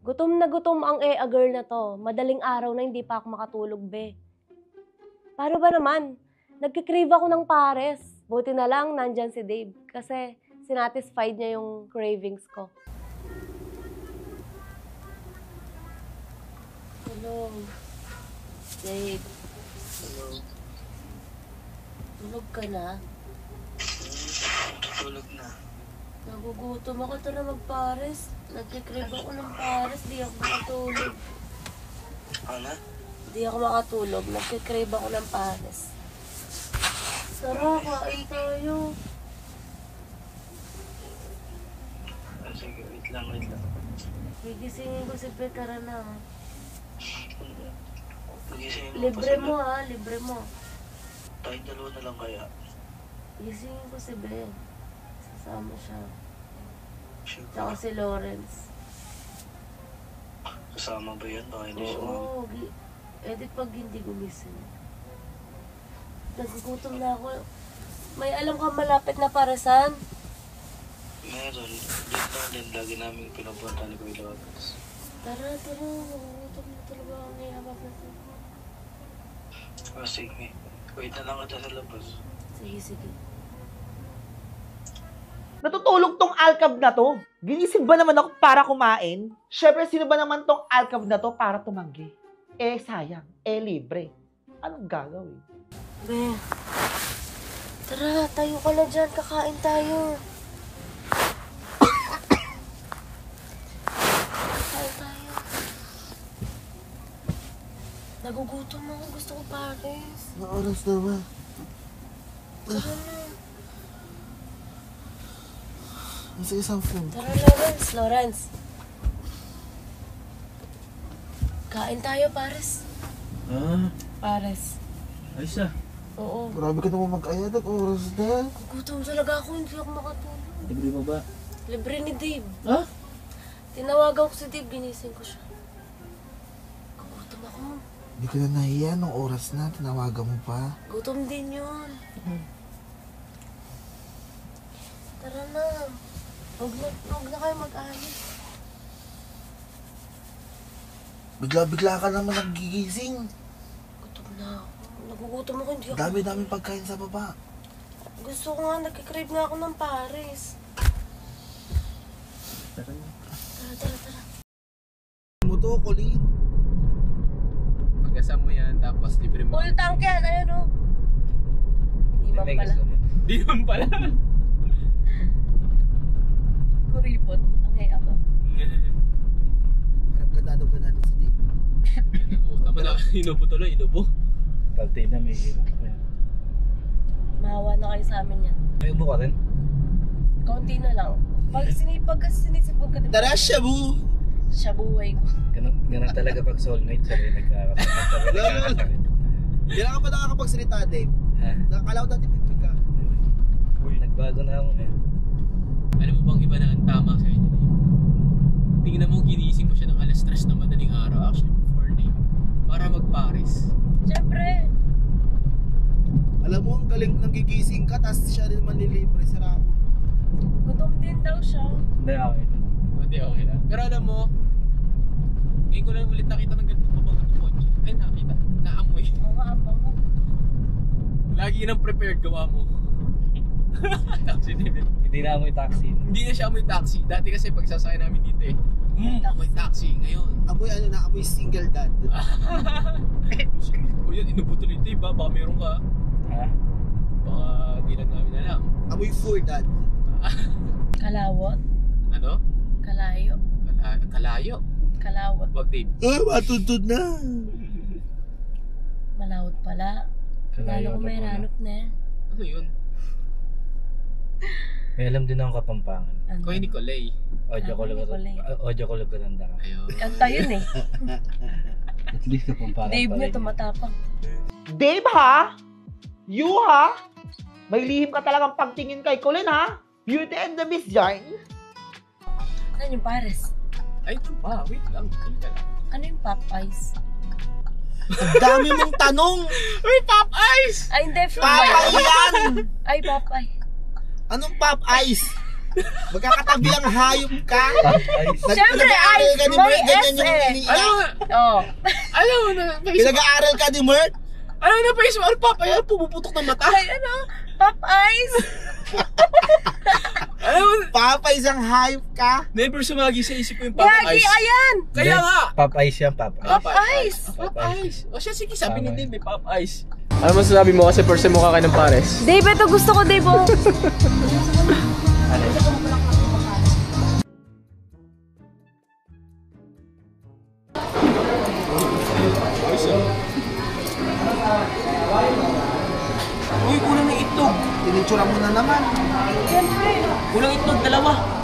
Gutom na gutom ang girl na to. Madaling araw na hindi pa ako makatulog, be. Paano ba naman? Nagkikrave ako ng pares. Buti na lang nandyan si Dave. Kasi sinatisfied niya yung cravings ko. Hello. Dave. Hello. Tulog ka na? Tulog na. Nagugutom ako. Tara magpares. Nagkikrave ako ng pares. Di ako makatulog. Ano? Di ako makatulog. Nagkikrave ako ng pares. Tara, kain tayo. Sige, wait lang. Gigisingin ko si Petara na. Pagisingin Libre mo ha, libre mo. Tayong dalawa na lang kaya. Gisingin ko si Ben. Sasama siya. Sure. Tsaka si Lawrence. Kasama ba yan? Baka hindi siya Oo, edit pag hindi gumising. Nagugutom na ako. May alam ka malapit na parasan? Meron. Dito na din. Lagi namin pinupunta ni Kuya Lawrence. Tara, nagugutom na talaga ako ngayabag na ito. Sige. Wait na lang kita sa labas. Sige. Natutulog tong alcab na to. Ginising ba naman ako para kumain? Syempre, sino ba naman tong alcab na to para tumanggi? Sayang. Libre. Anong gagawin? Be, tara, tayo ka na dyan. Kakain tayo. Kakain tayo. Nagugutom ako. Gusto ko pares. Anong oras na ba? Tara na. Nasa isang phone. Tara, Lawrence. Kain tayo, pares. Pares. Ayos ah. Oo. Grabe ka naman mag-ayad at oras na. Gutom talaga ako. Hindi ako makatulog. Libre mo ba? Libre ni Dave. Ha? Tinawagan ko si Dave. Ginising ko siya. Gutom ako. Hindi ka na nahiya nung oras na. Tinawagan mo pa. Gutom din yun. Tara na. Huwag na kayo mag-ayos. Bigla-bigla ka naman nagigising. Gutom na ako. Nagugutom ako. Hindi ako. Dami-daming pagkain sa baba. Gusto ko nga. Nagkikrave nga ako ng pares. Tara na. Tara. Mo to, Colleen. Pagkasama mo yan, tapos libre mo. Full tank yan. Ayan o. Di man May pala. gusto mo. Di man pala. Kuripot. Ang hiyaba. Parang ganado ka natin sa Dave. Tama na. Inubo tuloy. Kaltay na may Mahawa na kayo sa amin yan. May ubo ka rin? Kaunti na lang. Pag sinisipag ka. Tara, Shabu! Siya buhay ko. Ganun talaga pag soulmate. Sabi nagkakasakit. Kailan ka pa nakakapagsalita, Dave? Ha? Nakakalaw dati pipig ka. Uy, nagbago na ako eh. Alam mo bang iba na ang tama sa inyo? Tingnan mo, ginising mo siya ng alas 3 na madaling araw. Actually, before 9. Para mag-Paris. Siyempre. Alam mo, ang galing nang gigising ka, tapos siya din naman nilibre sa rao. Gutom din daw siya. Hindi, okay lang. Hindi, okay lang. Pero alam mo, ngayon ko lang ulit nakita ng ganito pabango ng kotse. Ay, nakita. Naamoy. Oo nga, ang bango. Lagi nang prepared gawa mo. Hindi na amoy taxi. Hindi na siya amoy taxi. Dati kasi pag sasakay namin dito eh. Amoy taxi. Ngayon. Amoy amoy single dad. O yun, inubuto nito eh. Baka meron ka. Ha? Baka di lang namin alam. Amoy four dad. Kalawot. Ano? Kalayo. Kalayo. Kalawot. Wag Dave. Matuntun na. Malawot pala. Lalo ko may ranop na. Ano yun? May alam din akong Kapampangan. Koy Nicolay. Audio ko lang ganda ka. Ayun. Kanta yun eh. At least Kapampangan. Dave niya tumatapang. Dave ha? You ha? May lihim ka talagang pagtingin kay Colleen ha? Beauty and the Beast yarn? Ano yung pares? Ay, ito pa. Wait lang. Ano yung Popeyes? Ang dami mong tanong! Uy, Pop Ice! Ay, hindi. Popeye yan! Ay, Popeye. Anong Pop Ice? Magkakatabi ang hayop ka. Siyempre, Nag-aaral ka ni may Mert, ganyan yung S eh. iniiyak. Oh. Alam mo na, Pinag-aaral ka ni Mert. alam mo na, face mo, papaya, pumuputok ng mata. Ay, ano? Pop eyes. Alam mo, Papa, isang hayop ka. never sumagi sa isip ko yung Pop Gagi, Eyes. ayan. Kaya nga. Pop Ice yan, Pop Ice. Pop eyes. Pop Eyes. O siya, sige, sabi ni Pop Dave, may Pop Eyes. Ano masasabi mo kasi first time mo kakain ng pares? Dave, ito gusto ko, Dave. Oh. Uy, kulang ng itlog. Tinitsura mo na naman. Kulang itlog, dalawa.